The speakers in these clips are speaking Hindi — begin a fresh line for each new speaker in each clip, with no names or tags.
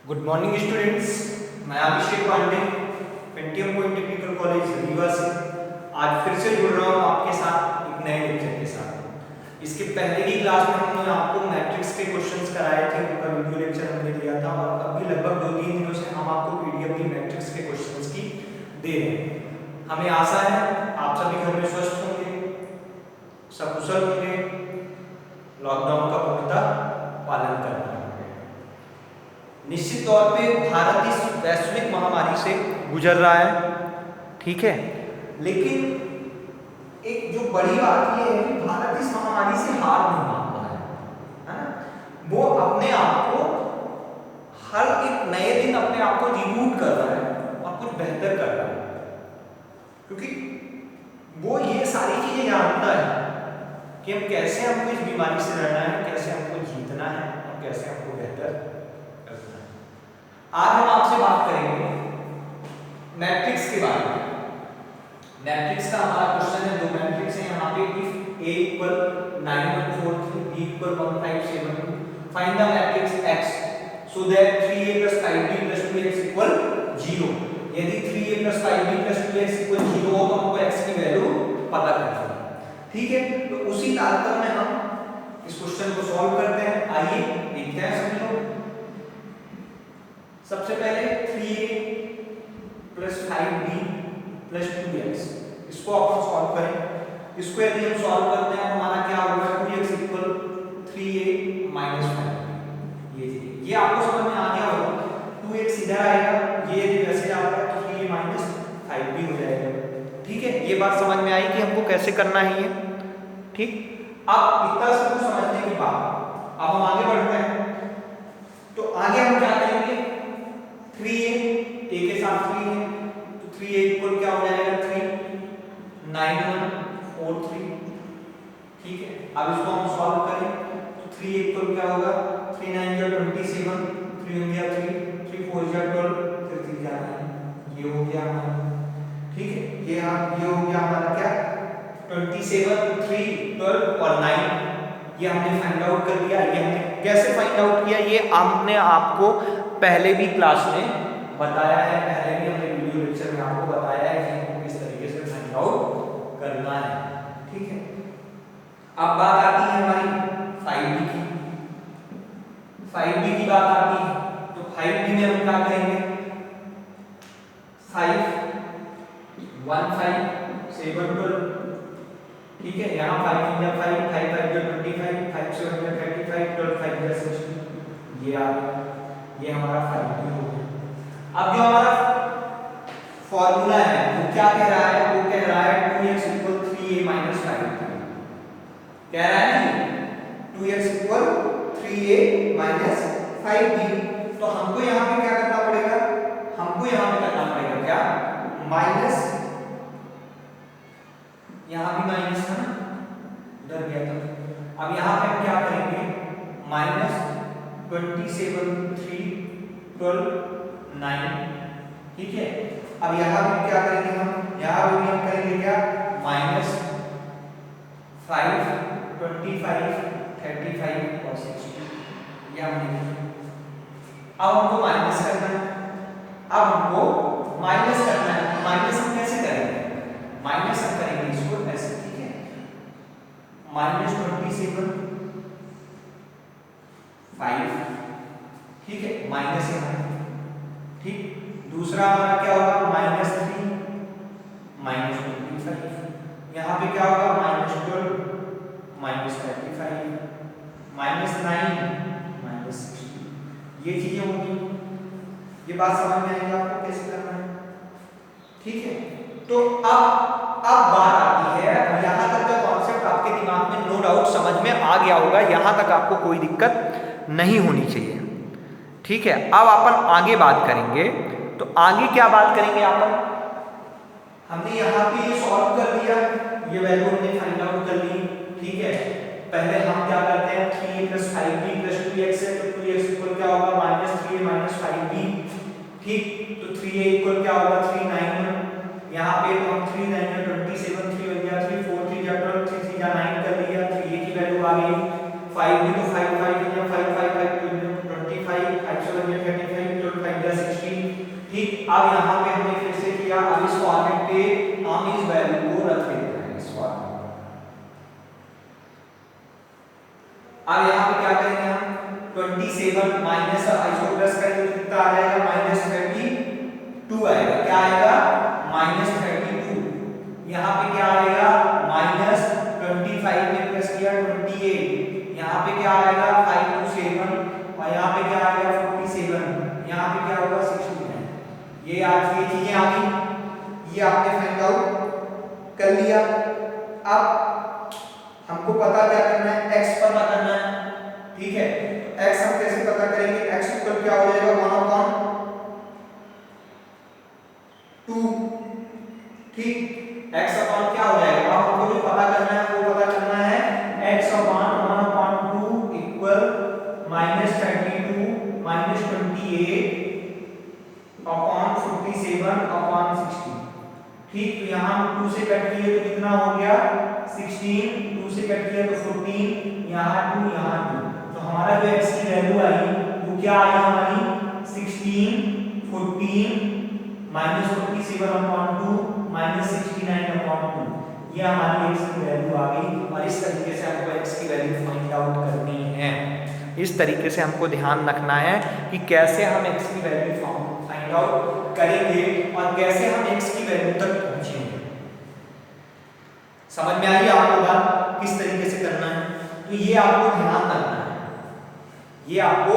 गुड मॉर्निंग स्टूडेंट्स, मैं Abhishek Pandey Pentium point technical college Rewa से आज फिर से जुड़ रहा हूँ आपके साथ एक नए लेक्चर के साथ। इसके पहले की क्लास में हमने आपको मैट्रिक्स के क्वेश्चंस कराए थे, उनका वीडियो लेक्चर हमने दिया था और अभी लगभग 2-3 दिनों से हम आपको पीडीएफ भी मैट्रिक्स के क्वेश्चंस की दे रहे हैं। हमें आशा है आप सभी घर में स्वस्थ होंगे, सकुशल होंगे, लॉकडाउन का पूर्णतः पालन करना। निश्चित तौर पे भारत इस वैश्विक महामारी से गुजर रहा है, ठीक है, लेकिन एक जो बड़ी बात ये है कि भारत इस महामारी से हार नहीं मान रहा है ना। वो अपने आप को हर एक नए दिन अपने आप को रिबूट कर रहा है और कुछ बेहतर कर रहा है, क्योंकि वो ये सारी चीजें जानता है कि हम कैसे हमको इस बीमारी से लड़ना है, कैसे हमको जीतना है और कैसे हमको बेहतर। आज हम आपसे बात करेंगे मैट्रिक्स के बारे में। मैट्रिक्स का हमारा क्वेश्चन है, दो मैट्रिक्स है यहाँ पे, if A equal 9143, B equal 1572, find the matrix X so that 3A + 5B + 2X equal 0। यदि 3A + 5B + 2X इक्वल 0 हो तो हमको X की वैल्यू पता करनी है, ठीक है। तो उसी तारतम्य में हम इस क्वेश्चन को सॉल्व करते हैं। आइए देखते हैं सभी लोग। सबसे पहले 3A + 5B + 2X, इसको अपन सॉल्व करें। इसको यदि हम सॉल्व करते हैं हमारा क्या होगा, 2X इक्वल 3A - 5B। ये आपको समझ में आ गया होगा। 2X इधर आएगा, ये यदि वैसे जाता है तो 3A - 5B हो जाएगा, ठीक है। ये बात समझ में आई कि हमको कैसे करना है ये, ठीक। अब इतना सब कुछ समझने के बाद अब हम आगे बढ़ते हैं। तो आगे हम क्या करेंगे, 3A A के साथ 3 है तो 3A इक्वल क्या हो जाएगा, 39143, ठीक है। अब इसको हम सॉल्व करें तो 3A इक्वल क्या होगा, 3 9 जा 27, 3 1 जा 3, 3 4 जा 12, फिर 3 जा 9, ये हो गया हमारा, ठीक है। ये हो गया हमारा क्या, 27, 3, 12 और 9, ये हमने फाइंड आउट कर लिया। ये हमने कैसे फाइंड आउट किया, ये हमने आपको पहले भी क्लास में बताया है, पहले भी हमने वीडियो लेक्चर में आपको बताया है कि हमको किस तरीके से फाइंड आउट करना है, ठीक है। अब बात आती है हमारी 5B की। 5B की बात आती है तो 5B में हम क्या करेंगे, 5 1 5 7 12, ठीक है। यहाँ 5 5 5 5 25, 5 7 35, 12 5 60, ये आ गया। ये हमारा 5B हो गया। अब जो हमारा फॉर्मूला है वो क्या कह रहा है, वो कह रहा है 2x इक्वल 3a - 5b, कह रहा है ना 2x इक्वल 3a - 5b। तो हमको यहाँ पे क्या करना पड़ेगा, हमको यहाँ पे करना पड़ेगा क्या, माइनस, यहाँ भी माइनस था ना, उधर गया था। अब यहाँ पे हम क्या करेंगे, -27 3 12 9, ठीक है। अब यहाँ भी क्या करेंगे हम, यहाँ भी हम करेंगे क्या, -5 25 35 और 60, ये हमने। अब हमको माइनस करना है, अब हमको माइनस करना है। माइनस हम कैसे करेंगे, माइनस हम करेंगे इसको ऐसे, ठीक है। -27 5, ठीक है, माइनस यहाँ, ठीक। दूसरा हमारा क्या होगा, -3 -25, यहाँ पे क्या होगा, -12 -35 -9 -60, ये चीजें होंगी। ये बात समझ में आएगी आपको कैसे करना है, ठीक है। तो अब बात आती है, यहाँ तक का कॉन्सेप्ट आपके दिमाग में नो डाउट समझ में आ गया होगा, यहाँ तक आपको कोई दिक्कत नहीं होनी चाहिए, ठीक है। अब अपन आगे बात करेंगे, तो आगे क्या बात करेंगे अपन, हमने यहाँ पे ये सॉल्व कर दिया, ये वैल्यू हमने फाइंड आउट कर ली, ठीक है। पहले हम क्या करते हैं, 3a + 5b + 2x है तो 2x इक्वल क्या होगा, -3a - 5b, ठीक। तो 3a इक्वल क्या होगा, 391, यहाँ पे तो हम 3 9 जा 27, 3 1 जा 3, 4 3 जा 12, 3 3 जा 9 कर लिया, 3a की वैल्यू आ गई। 5b तो 5 5 5 5 5 25, 5 7 35, अब यहाँ पे हमने फिर से किया, अब इस फॉर्मेट पे हम इस वैल्यू को रख देते हैं इस फॉर्मेट में। अब यहाँ पे क्या करेंगे हम 27 माइनस इसको प्लस करेंगे तो कितना आ जाएगा -32 आएगा। क्या आएगा -32। यहाँ पे क्या आएगा -25 में प्लस किया 28। यहाँ पे क्या आएगा 5 2 7 और यहाँ पे क्या आएगा 47। यहाँ पे क्या होगा 69। ये आज ये चीजें आ गई, ये आपने फाइंड आउट कर लिया। अब हमको पता क्या करना है, x पता करना है, ठीक है। तो x हम कैसे पता करेंगे, x इक्वल क्या हो जाएगा 1/2, ठीक। x अपॉन क्या हो जाएगा, अब हमको जो पता करना है वो पता करना है x upon 1/2 equal -32 -28 upon 47 upon 60, ठीक। तो यहाँ हम 2 से कट किए तो कितना हो गया 16, 2 से कट किया तो 14, यहाँ 2 यहाँ 2, तो हमारा जो x की वैल्यू आई वो क्या आई हमारी 16 14 -47 अपॉन 2 -69 अपॉन 2, ये हमारी x की वैल्यू आ गई। और इस तरीके से हमको x की वैल्यू फाइंड आउट करनी है। इस तरीके से हमको ध्यान रखना है कि कैसे हम x की वैल्यू फाइंड आउट करेंगे और कैसे हम x की वैल्यू तक पहुंचेंगे। समझ में आई आपको बात किस तरीके से करना है? तो ये आपको ध्यान रखना है, ये आपको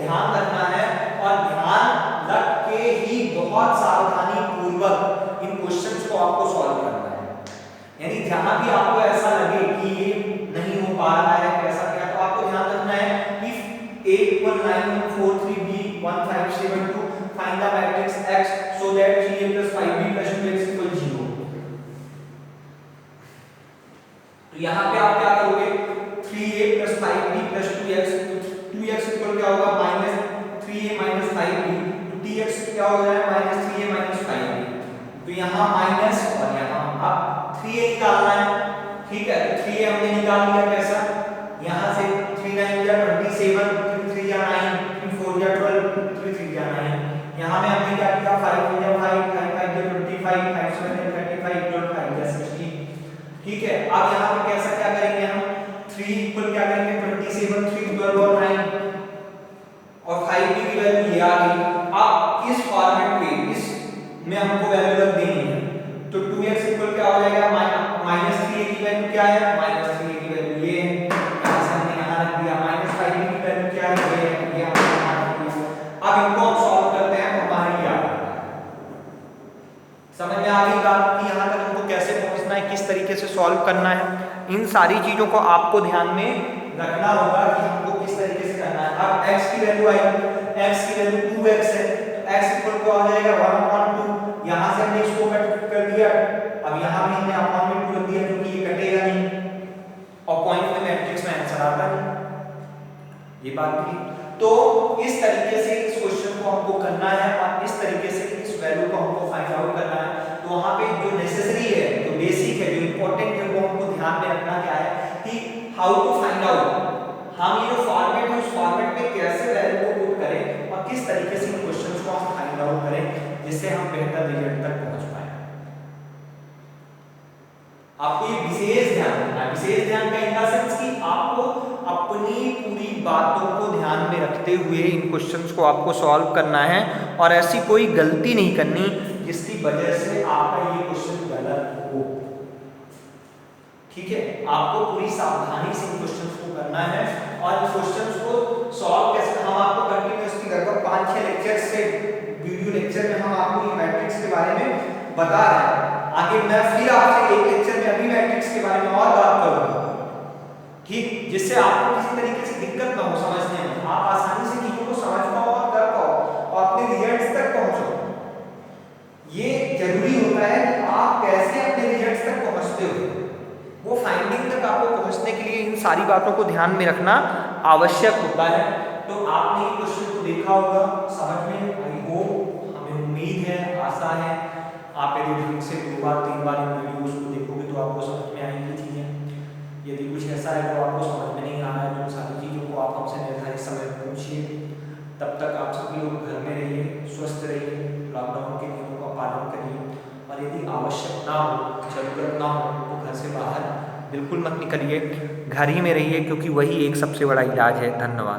ध्यान रखना है और ध्यान रख के ही बहुत सावधानी पूर्वक इन क्वेश्चंस को आपको सॉल्व करना है। यानी जहां भी आपको ऐसा लगे कि ये नहीं हो पा रहा है कैसा क्या, तो आपको ध्यान रखना है कि 8 1 9 4 3 b 1 5 7 2 find the matrix x so that 3a plus 5b plus 2x equal 0। तो यहाँ पे आप क्या करोगे 3a plus 5b plus 2x equal क्या होगा -3a minus 5b, तो dx क्या हो जाएगा -3a minus 5b। तो यहाँ माइनस और यहाँ अब 3a निकालना है, ठीक है। तो 3a हमने निकाल लिया कैसा, यहाँ से 3 9 या 27 3 3 या 9 3 4 या 12 3 3 या 9, यहाँ में हमने क्या किया 5 या 5 5 5 या 25 5 7 या 35 5 या 60, ठीक है। अब यहाँ पे कैसा क्या करेंगे हम 3 इक्वल क्या करेंगे 27 3 12 और 9 और 5 की वैल्यू ये आ गई। अब इस फॉर्मेट पे इस में हमको वैल्यू रख देनी है, तो 2x इक्वल क्या हो जाएगा -3a की वैल्यू क्या है -3a की वैल्यू ये है, यहाँ से हमने यहाँ रख दिया। -5 की वैल्यू क्या है ये है, ये हमने यहाँ रख दिया। अब इनको हम सॉल्व करते हैं, हमारे क्या समझ में आ गई बात कि यहाँ तक हमको कैसे पहुँचना है, किस तरीके से सॉल्व करना है। इन सारी चीजों को आपको ध्यान में रखना होगा कि हमको किस तरीके से करना है। अब x की वैल्यू आई, x की वैल्यू 2x है, तो x इक्वल को आ जाएगा 1/2। यहाँ से हमने इसको कट कर दिया, अब यहाँ भी हमने अपॉन में 2 रख दिया क्योंकि ये कटेगा नहीं और पॉइंट में मैट्रिक्स में आंसर आता है, ये बात थी। तो इस तरीके से इस क्वेश्चन को हमको करना है और इस तरीके से इस वैल्यू को हमको फाइंड आउट करना है। तो वहाँ पे जो नेसेसरी है, जो बेसिक है, जो इंपॉर्टेंट है, वो हमको ध्यान में रखना क्या है कि हाउ टू फाइंड आउट, हम ये जो फॉर्मेट है उस फॉर्मेट में कैसे वैल्यू को पुट करें और किस तरीके से इन क्वेश्चंस को हम फाइंड आउट करें जिससे हम बेहतर रिजल्ट तक पहुंच पाए। आपको ये विशेष ध्यान रखना है, विशेष ध्यान का इन द सेंस कि आपको अपनी पूरी बातों को ध्यान में रखते हुए इन क्वेश्चंस को आपको सॉल्व करना है और ऐसी कोई गलती नहीं करनी जिसकी वजह से आपका ये क्वेश्चन गलत हो, ठीक है। आपको पूरी सावधानी से इन क्वेश्चंस को करना है और इन क्वेश्चंस को सॉल्व कैसे, हम आपको कंटिन्यूअसली लगभग 5-6 लेक्चर से वीडियो लेक्चर में हम आपको ये मैट्रिक्स के बारे में बता रहे हैं। आगे मैं फिर आपसे एक लेक्चर में अभी मैट्रिक्स के बारे में और बात करूंगा, ठीक, जिससे आपको किसी तरीके से दिक्कत ना हो समझने में, आप आसानी से चीजों को समझ पाओ और कर पाओ और अपने रिजल्ट्स तक पहुंचो। ये जरूरी होता है कि आप कैसे अपने रिजल्ट्स तक पहुंचते हो, वो फाइंडिंग तक आपको पहुंचने के लिए इन सारी बातों को ध्यान में रखना आवश्यक होता है। तो आपने ये क्वेश्चन को देखा होगा, समझ में आई होप, हमें उम्मीद है, आशा है आप यदि ढंग से 2 बार 3 बार इन वीडियोस को देखोगे तो आपको समझ में आएंगी चीज़ें। यदि कुछ ऐसा है जो आपको समझ में नहीं आ रहा है तो सारी चीज़ों को आप हमसे निर्धारित समय में पूछिए। तब तक आप सभी लोग घर में रहिए, स्वस्थ रहिए, लॉकडाउन आवश्यक ना हो, जरूरत ना हो, तो घर से बाहर बिल्कुल मत निकलिए, घर ही में रहिए, क्योंकि वही एक सबसे बड़ा इलाज है। धन्यवाद।